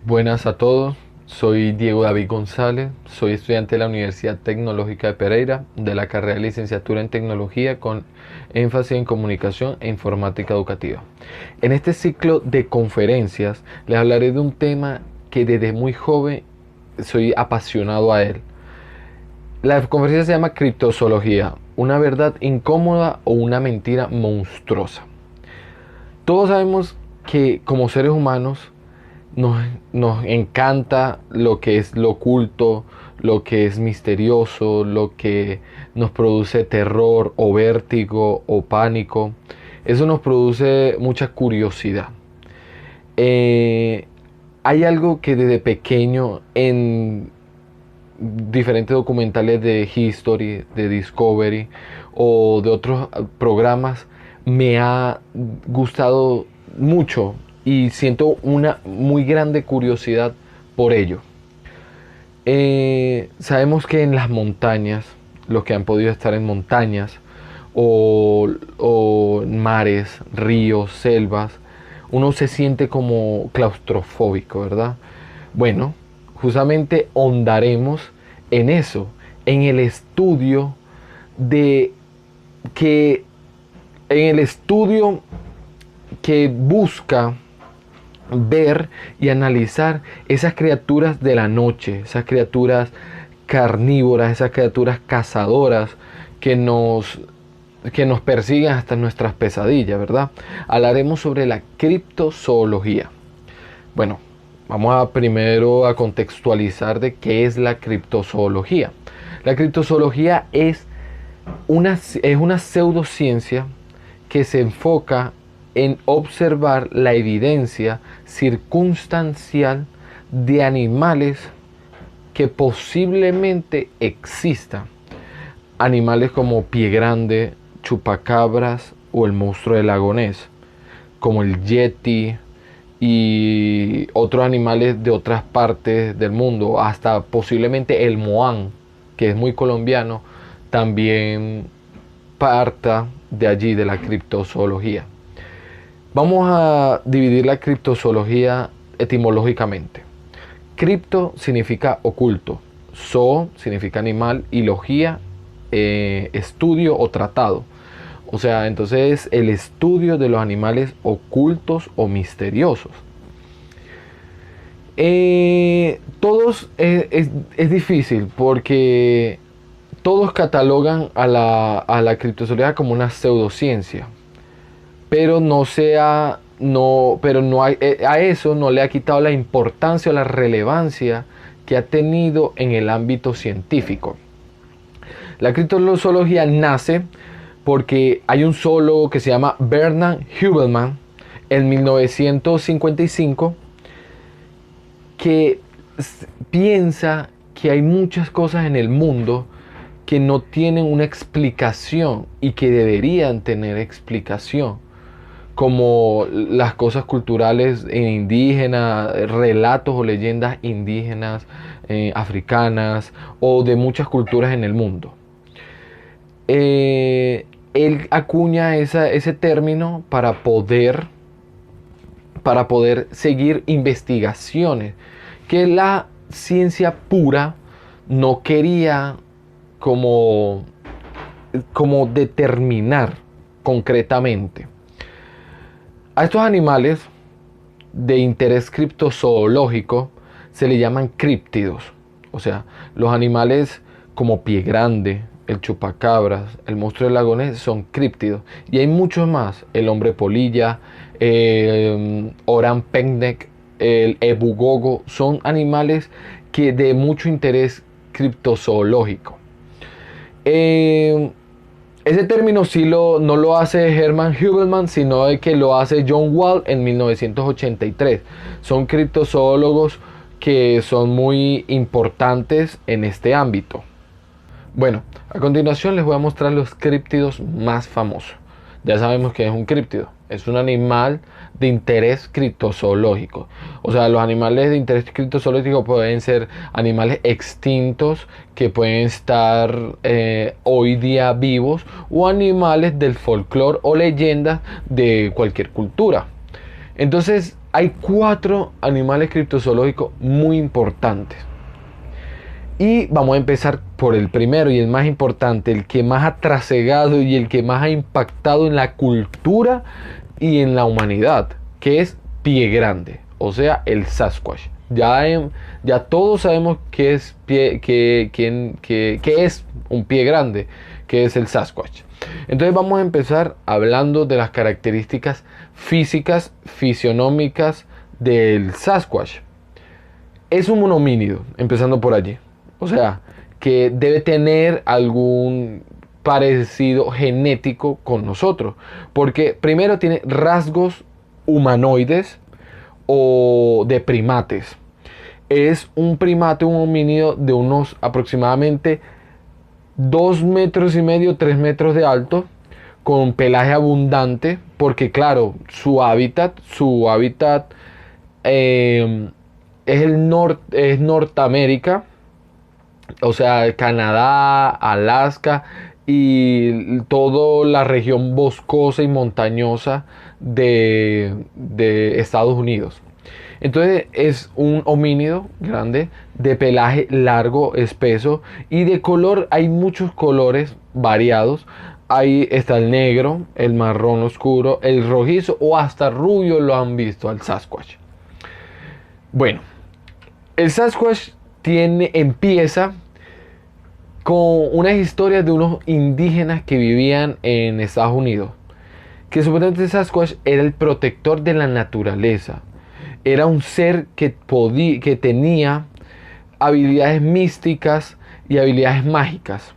Buenas a todos, soy Diego David González, soy estudiante de la Universidad Tecnológica de Pereira de la carrera de licenciatura en Tecnología con énfasis en Comunicación e Informática Educativa. En este ciclo de conferencias les hablaré de un tema que desde muy joven soy apasionado a él. La conferencia se llama Criptozoología, una verdad incómoda o una mentira monstruosa. Todos sabemos que como seres humanos nos encanta lo que es lo oculto, lo que es misterioso, lo que nos produce terror o vértigo o pánico. Eso nos produce mucha curiosidad. Hay algo que desde pequeño en diferentes documentales de History, de Discovery o de otros programas me ha gustado mucho y siento una muy grande curiosidad por ello. Sabemos que en las montañas, los que han podido estar en montañas o mares, ríos, selvas, uno se siente como claustrofóbico, ¿verdad? Bueno, justamente ahondaremos en eso, en el estudio de que en el estudio que busca ver y analizar esas criaturas de la noche, esas criaturas carnívoras, esas criaturas cazadoras que nos persiguen hasta nuestras pesadillas, ¿verdad? Hablaremos sobre la criptozoología. Bueno, vamos a primero a contextualizar de qué es la criptozoología. La criptozoología es una pseudociencia que se enfoca en observar la evidencia circunstancial de animales que posiblemente existan. Animales como pie grande, chupacabras o el monstruo del lago Ness, como el yeti y otros animales de otras partes del mundo, hasta posiblemente el moán, que es muy colombiano, también parta de allí, de la criptozoología. Vamos a dividir la criptozoología etimológicamente. Cripto significa oculto, zoo significa animal y logía, estudio o tratado. O sea, entonces el estudio de los animales ocultos o misteriosos. Todos es difícil porque todos catalogan a la criptozoología como una pseudociencia, pero a eso no le ha quitado la importancia o la relevancia que ha tenido en el ámbito científico. La criptozoología nace porque hay un zoólogo que se llama Bernard Hubelmann en 1955 que piensa que hay muchas cosas en el mundo que no tienen una explicación y que deberían tener explicación, como las cosas culturales indígenas, relatos o leyendas indígenas, africanas o de muchas culturas en el mundo. Él acuña ese término para poder seguir investigaciones que la ciencia pura no quería como determinar concretamente. A estos animales de interés criptozoológico se le llaman críptidos. O sea, los animales como pie grande, el chupacabras, el monstruo del lago Ness son críptidos. Y hay muchos más. El hombre polilla, Orang Peñek, el ebugogo, son animales que de mucho interés criptozoológico. Ese término sí no lo hace Hermann Hubelmann, sino que lo hace John Wall en 1983. Son criptozoólogos que son muy importantes en este ámbito. Bueno, a continuación les voy a mostrar los críptidos más famosos. Ya sabemos que es un críptido. Es un animal de interés criptozoológico. O sea, los animales de interés criptozoológico pueden ser animales extintos que pueden estar hoy día vivos o animales del folclore o leyendas de cualquier cultura. Entonces, Hay 4 animales criptozoológicos muy importantes. Y vamos a empezar por el primero y el más importante, el que más ha trasegado y el que más ha impactado en la cultura y en la humanidad, que es Pie Grande, o sea, el Sasquatch. Ya todos sabemos qué es, qué es un pie grande, que es el Sasquatch. Entonces vamos a empezar hablando de las características físicas, fisionómicas del Sasquatch. Es un homínido, empezando por allí. O sea, que debe tener algún parecido genético con nosotros. Porque primero tiene rasgos humanoides o de primates. Es un primate, un homínido de unos aproximadamente 2,5 metros, 3 metros de alto, con pelaje abundante, porque claro, su hábitat es es Norteamérica, o sea, Canadá, Alaska y toda la región boscosa y montañosa de Estados Unidos. Entonces es un homínido grande, de pelaje largo, espeso y de color. Hay muchos colores variados. Ahí está el negro, el marrón oscuro, el rojizo o hasta rubio lo han visto al Sasquatch. Bueno, el Sasquatch empieza con unas historias de unos indígenas que vivían en Estados Unidos. Que supuestamente el Sasquatch era el protector de la naturaleza. Era un ser que tenía habilidades místicas y habilidades mágicas.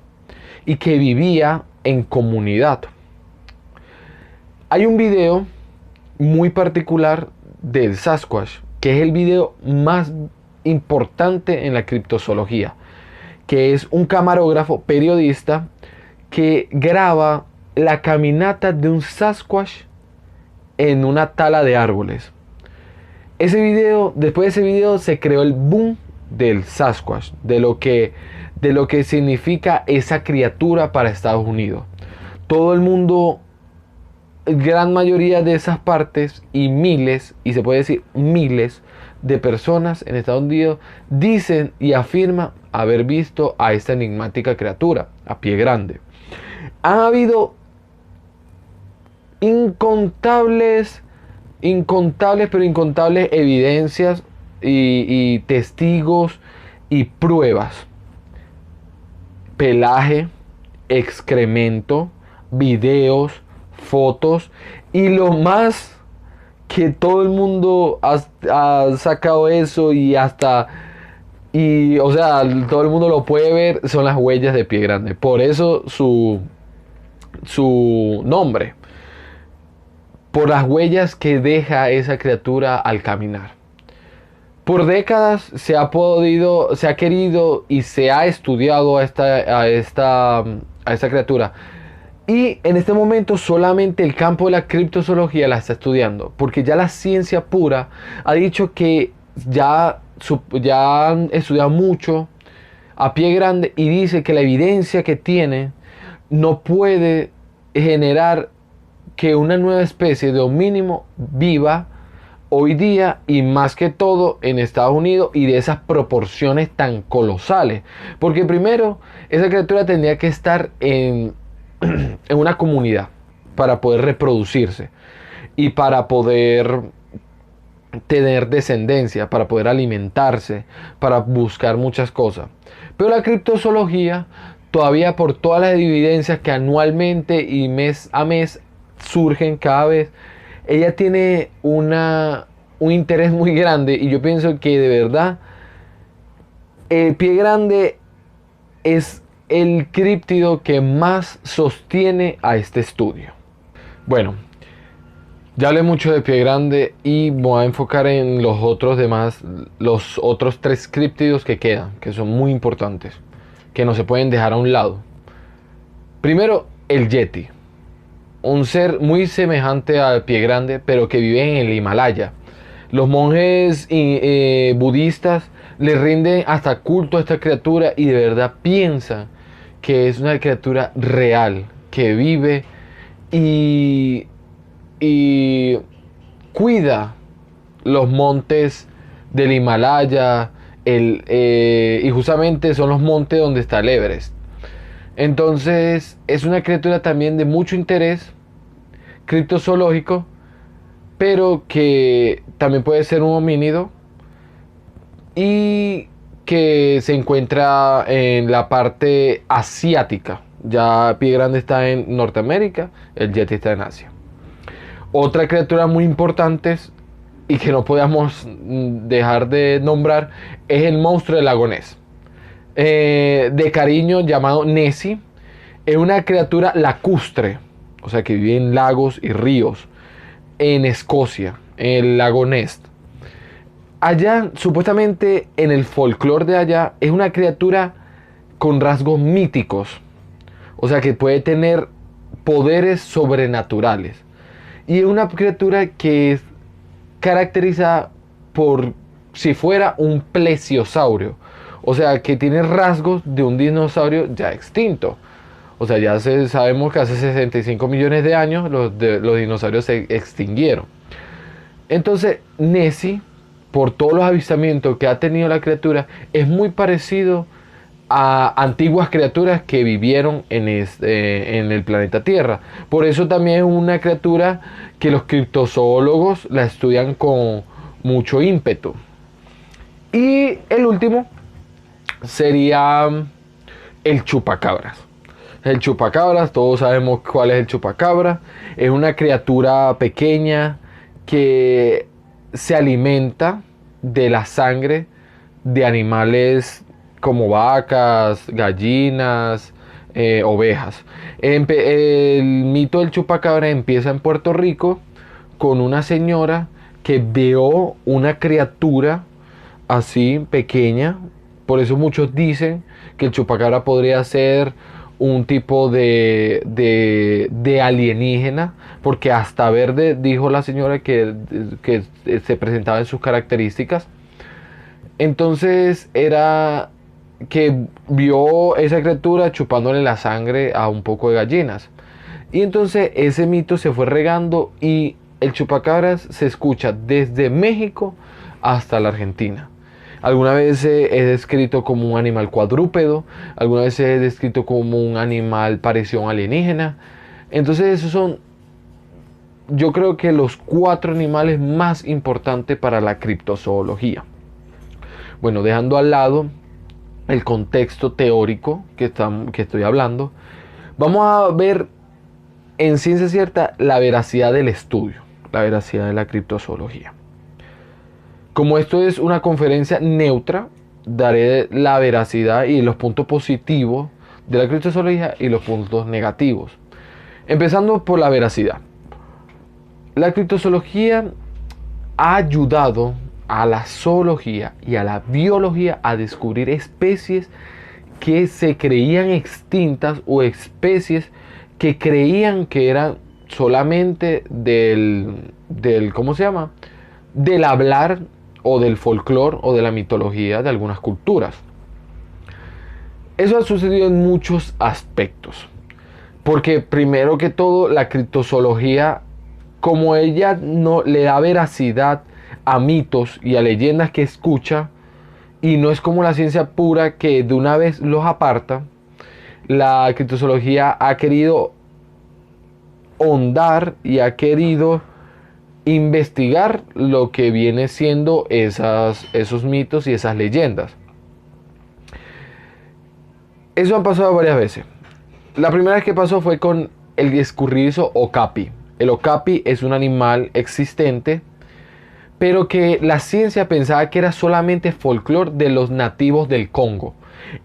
Y que vivía en comunidad. Hay un video muy particular del Sasquatch, que es el video más importante en la criptozoología, que es un camarógrafo periodista que graba la caminata de un Sasquatch en una tala de árboles. Después de ese video se creó el boom del Sasquatch, de lo que significa esa criatura para Estados Unidos. Todo el mundo, gran mayoría de esas partes y miles, y se puede decir miles de personas en Estados Unidos dicen y afirman haber visto a esta enigmática criatura, a Pie Grande. Han habido incontables evidencias y testigos y pruebas. Pelaje, excremento, videos, fotos y lo más que todo el mundo ha sacado eso o sea, todo el mundo lo puede ver, son las huellas de Pie Grande. Por eso su nombre, por las huellas que deja esa criatura al caminar. Por décadas se ha querido y se ha estudiado a esta criatura. Y en este momento solamente el campo de la criptozoología la está estudiando, porque ya la ciencia pura ha dicho que ya han estudiado mucho a Pie Grande y dice que la evidencia que tiene no puede generar que una nueva especie de homínimo viva hoy día, y más que todo en Estados Unidos, y de esas proporciones tan colosales. Porque primero, esa criatura tendría que estar en una comunidad para poder reproducirse y para poder tener descendencia, para poder alimentarse, para buscar muchas cosas. Pero la criptozoología, todavía por todas las evidencias que anualmente y mes a mes surgen cada vez, ella tiene un interés muy grande, y yo pienso que de verdad el Pie Grande es el críptido que más sostiene a este estudio. Bueno, ya hablé mucho de Pie Grande y me voy a enfocar en los otros 3 críptidos que quedan, que son muy importantes, que no se pueden dejar a un lado. Primero, el Yeti. Un ser muy semejante al Pie Grande, pero que vive en el Himalaya. Los monjes budistas le rinden hasta culto a esta criatura y de verdad piensan que es una criatura real, que vive y cuida los montes del Himalaya, y justamente son los montes donde está el Everest. Entonces es una criatura también de mucho interés criptozoológico, pero que también puede ser un homínido y que se encuentra en la parte asiática. Ya Pie Grande está en Norteamérica, el Yeti está en Asia. Otra criatura muy importante y que no podemos dejar de nombrar es el monstruo del lago Ness. De cariño llamado Nessie. Es una criatura lacustre, o sea que vive en lagos y ríos en Escocia, en el lago Ness. Allá, supuestamente en el folclore de allá, es una criatura con rasgos míticos, o sea que puede tener poderes sobrenaturales. Y es una criatura que es caracterizada por si fuera un plesiosaurio, o sea que tiene rasgos de un dinosaurio ya extinto. O sea, ya sabemos que hace 65 millones de años los dinosaurios se extinguieron. Entonces, Nessie, por todos los avistamientos que ha tenido la criatura, es muy parecido a antiguas criaturas que vivieron en el planeta Tierra. Por eso también es una criatura que los criptozoólogos la estudian con mucho ímpetu. Y el último sería el chupacabras. El chupacabras, todos sabemos cuál es el chupacabra. Es una criatura pequeña que se alimenta de la sangre de animales como vacas, gallinas, ovejas. El mito del chupacabra empieza en Puerto Rico con una señora que vio una criatura así pequeña. Por eso muchos dicen que el chupacabra podría ser un tipo de alienígena, porque hasta verde dijo la señora que se presentaba en sus características. Entonces era que vio esa criatura chupándole la sangre a un poco de gallinas. Y entonces ese mito se fue regando y el chupacabras se escucha desde México hasta la Argentina. Alguna vez es descrito como un animal cuadrúpedo, alguna vez es descrito como un animal parecido a un alienígena. Entonces esos son, yo creo que los 4 animales más importantes para la criptozoología. Bueno, dejando al lado el contexto teórico que estoy hablando, vamos a ver en ciencia cierta la veracidad del estudio, la veracidad de la criptozoología. Como esto es una conferencia neutra, daré la veracidad y los puntos positivos de la criptozoología y los puntos negativos. Empezando por la veracidad. La criptozoología ha ayudado a la zoología y a la biología a descubrir especies que se creían extintas o especies que creían que eran solamente ¿cómo se llama? Del hablar o del folclore o de la mitología de algunas culturas. Eso ha sucedido en muchos aspectos. Porque primero que todo, la criptozoología, como ella no le da veracidad a mitos y a leyendas que escucha, y no es como la ciencia pura que de una vez los aparta, la criptozoología ha querido hondar y ha querido investigar lo que viene siendo esos mitos y esas leyendas. Eso ha pasado varias veces. La primera vez que pasó fue con el escurridizo okapi. El okapi es un animal existente, pero que la ciencia pensaba que era solamente folclore de los nativos del Congo.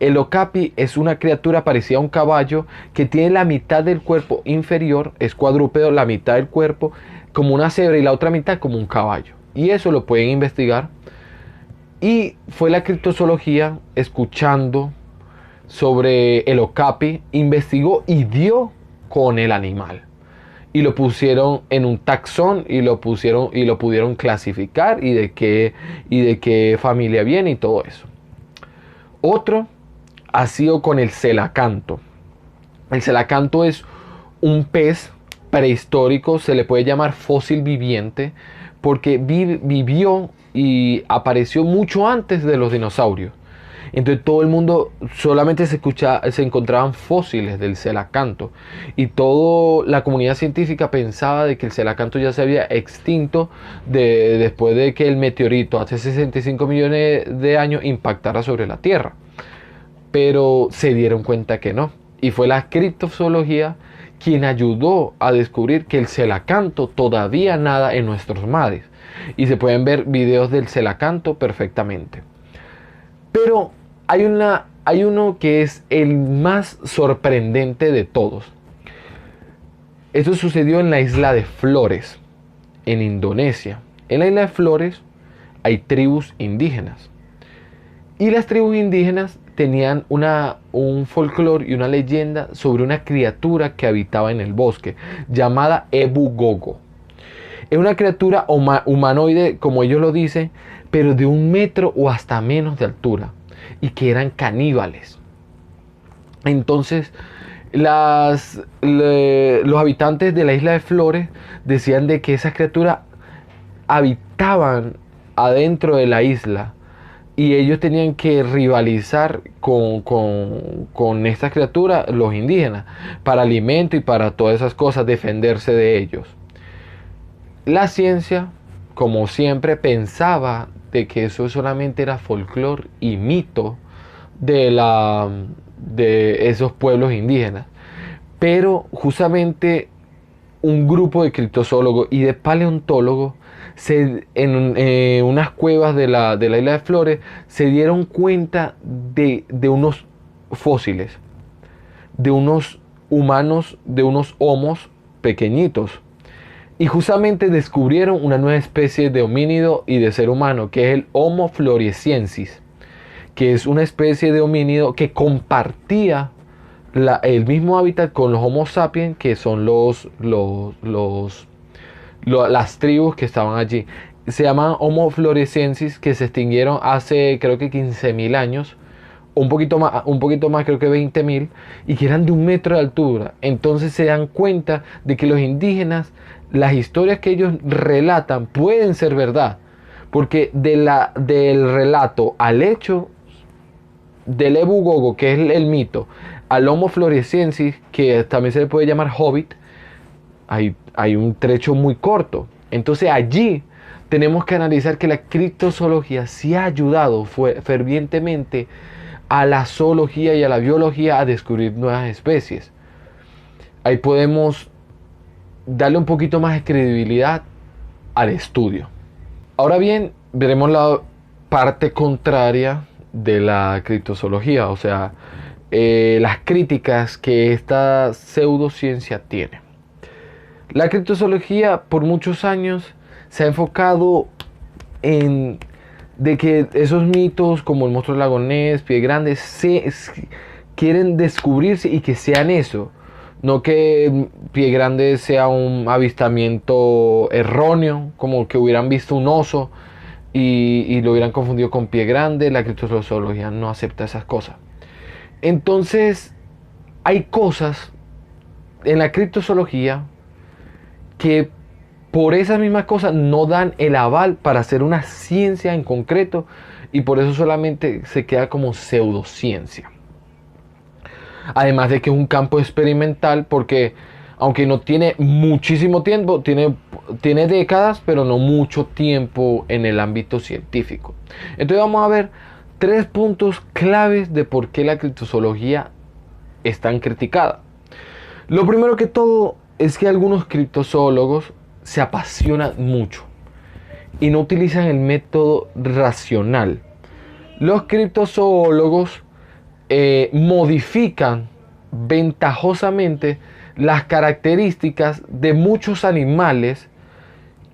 El okapi es una criatura parecida a un caballo que tiene la mitad del cuerpo inferior, es cuadrúpedo, la mitad del cuerpo como una cebra y la otra mitad como un caballo. Y eso lo pueden investigar. Y fue la criptozoología, escuchando sobre el okapi, investigó y dio con el animal. Y lo pusieron en un taxón y lo pudieron clasificar y de qué familia viene y todo eso. Otro ha sido con el celacanto. El celacanto es un pez prehistórico, se le puede llamar fósil viviente, porque vivió y apareció mucho antes de los dinosaurios. Entonces todo el mundo solamente se encontraban fósiles del celacanto y toda la comunidad científica pensaba de que el celacanto ya se había extinto después de que el meteorito hace 65 millones de años impactara sobre la Tierra. Pero se dieron cuenta que no. Y fue la criptozoología quien ayudó a descubrir que el celacanto todavía nada en nuestros mares. Y se pueden ver videos del celacanto perfectamente. Pero hay uno que es el más sorprendente de todos. Esto sucedió en la isla de Flores, en Indonesia. En la isla de Flores hay tribus indígenas. Y las tribus indígenas tenían un folclore y una leyenda sobre una criatura que habitaba en el bosque, llamada Ebu Gogo. Es una criatura humanoide, como ellos lo dicen, pero de 1 metro o hasta menos de altura, y que eran caníbales. Entonces, los habitantes de la isla de Flores decían de que esas criaturas habitaban adentro de la isla, y ellos tenían que rivalizar con estas criaturas, los indígenas, para alimento y para todas esas cosas, defenderse de ellos. La ciencia, como siempre, pensaba de que eso solamente era folclore y mito de esos pueblos indígenas. Pero justamente un grupo de criptozoólogos y de paleontólogos en unas cuevas de la isla de Flores se dieron cuenta de unos fósiles, de unos humanos, de unos homos pequeñitos. Y justamente descubrieron una nueva especie de homínido y de ser humano, que es el Homo floresiensis, que es una especie de homínido que compartía el mismo hábitat con los Homo sapiens, que son las tribus que estaban allí. Se llaman Homo floresiensis, que se extinguieron hace creo que 15.000 años, un poquito más, creo que 20.000, y que eran de 1 metro de altura. Entonces se dan cuenta de que los indígenas, las historias que ellos relatan pueden ser verdad, porque del relato al hecho del Ebu Gogo, que es el mito, al Homo floresiensis, que también se le puede llamar hobbit, hay un trecho muy corto. Entonces allí tenemos que analizar que la criptozoología sí ha ayudado fervientemente a la zoología y a la biología a descubrir nuevas especies. Ahí podemos darle un poquito más de credibilidad al estudio. Ahora bien, veremos la parte contraria de la criptozoología, o sea, las críticas que esta pseudociencia tiene. La criptozoología por muchos años se ha enfocado en de que esos mitos como el monstruo del lago Ness, Pie Grande, quieren descubrirse y que sean eso. No que Pie Grande sea un avistamiento erróneo, como que hubieran visto un oso y lo hubieran confundido con Pie Grande. La criptozoología no acepta esas cosas. Entonces, hay cosas en la criptozoología que por esas mismas cosas no dan el aval para hacer una ciencia en concreto, y por eso solamente se queda como pseudociencia. Además de que es un campo experimental, porque aunque no tiene muchísimo tiempo, tiene décadas, pero no mucho tiempo en el ámbito científico. Entonces vamos a ver 3 puntos claves de por qué la criptozoología es tan criticada. Lo primero que todo es que algunos criptozoólogos se apasionan mucho y no utilizan el método racional. Los criptozoólogos modifican ventajosamente las características de muchos animales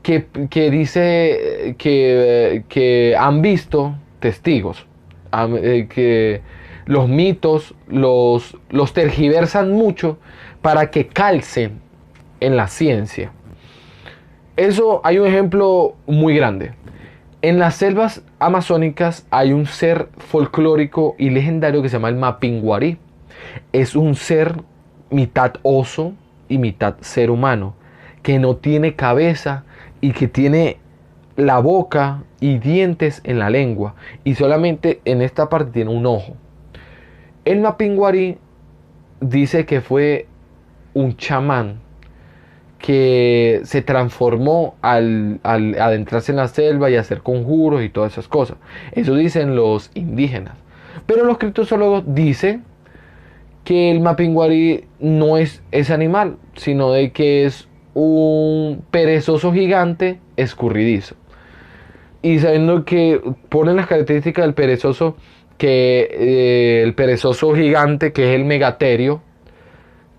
que dice que han visto testigos, que los mitos los tergiversan mucho para que calcen en la ciencia. Eso hay un ejemplo muy grande. En las selvas amazónicas hay un ser folclórico y legendario que se llama el Mapinguari. Es un ser mitad oso y mitad ser humano, que no tiene cabeza y que tiene la boca y dientes en la lengua, y solamente en esta parte tiene un ojo. El Mapinguari dice que fue un chamán que se transformó al adentrarse en la selva y hacer conjuros y todas esas cosas. Eso dicen los indígenas. Pero los criptozoólogos dicen que el Mapinguari no es ese animal, sino de que es un perezoso gigante escurridizo. Y sabiendo que ponen las características del perezoso, que el perezoso gigante, que es el megaterio,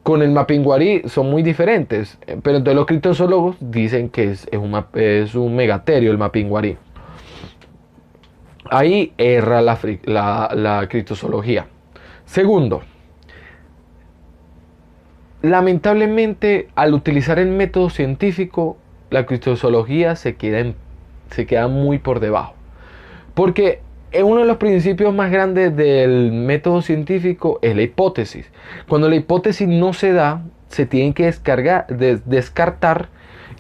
con el Mapinguari son muy diferentes. Pero entonces los criptozoólogos dicen que es un megaterio el Mapinguari. Ahí erra la criptozoología. Segundo, lamentablemente, al utilizar el método científico, la criptozoología se queda muy por debajo. Porque uno de los principios más grandes del método científico es la hipótesis. Cuando la hipótesis no se da, se tiene que descartar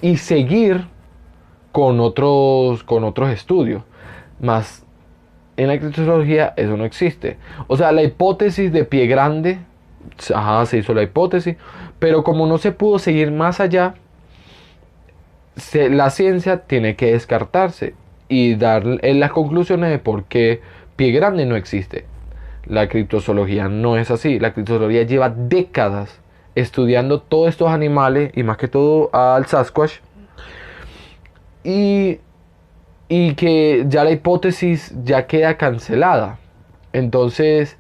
y seguir con otros estudios. Más en la criptozoología eso no existe. O sea, la hipótesis de pie grande, ajá, se hizo la hipótesis, pero como no se pudo seguir más allá, la ciencia tiene que descartarse y dar las conclusiones de por qué pie grande no existe. La criptozoología no es así. La criptozoología lleva décadas estudiando todos estos animales y más que todo al Sasquatch, y que ya la hipótesis ya queda cancelada. Entonces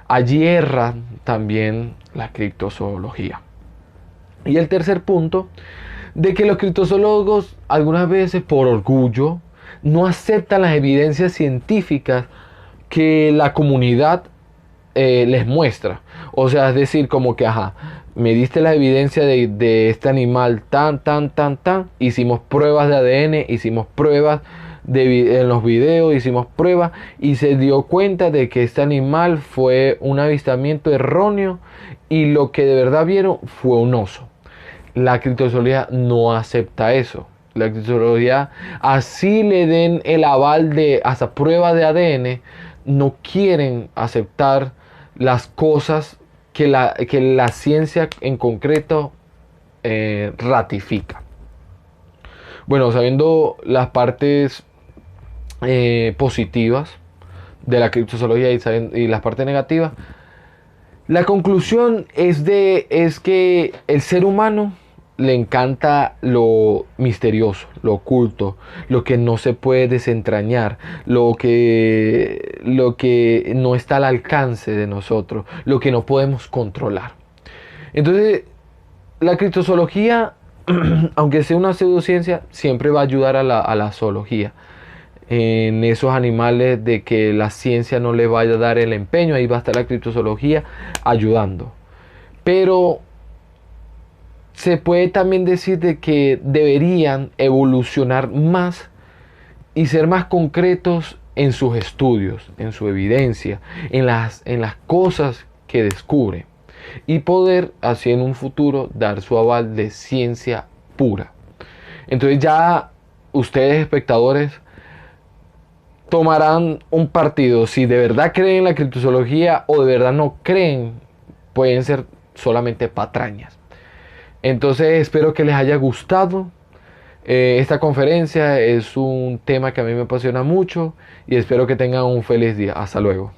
allí erra también la criptozoología. Y el tercer punto, de que los criptozoólogos algunas veces por orgullo no aceptan las evidencias científicas que la comunidad les muestra. O sea, es decir, como que, ajá, me diste la evidencia de este animal tan, hicimos pruebas de ADN, hicimos pruebas en los videos, hicimos pruebas y se dio cuenta de que este animal fue un avistamiento erróneo y lo que de verdad vieron fue un oso. La criptozoología no acepta eso. La criptozoología, así le den el aval de hasta prueba de ADN, no quieren aceptar las cosas que la ciencia en concreto ratifica. Bueno, sabiendo las partes positivas de la criptozoología y las partes negativas, la conclusión es que el ser humano le encanta lo misterioso, lo oculto, lo que no se puede desentrañar, lo que no está al alcance de nosotros, lo que no podemos controlar. Entonces, la criptozoología, aunque sea una pseudociencia, siempre va a ayudar a la zoología. En esos animales de que la ciencia no le vaya a dar el empeño, ahí va a estar la criptozoología ayudando. Pero se puede también decir de que deberían evolucionar más y ser más concretos en sus estudios, en su evidencia, en las cosas que descubren, y poder así en un futuro dar su aval de ciencia pura. Entonces ya ustedes, espectadores, tomarán un partido si de verdad creen en la criptozoología o de verdad no creen. Pueden ser solamente patrañas. Entonces espero que les haya gustado. Esta conferencia es un tema que a mí me apasiona mucho y espero que tengan un feliz día. Hasta luego.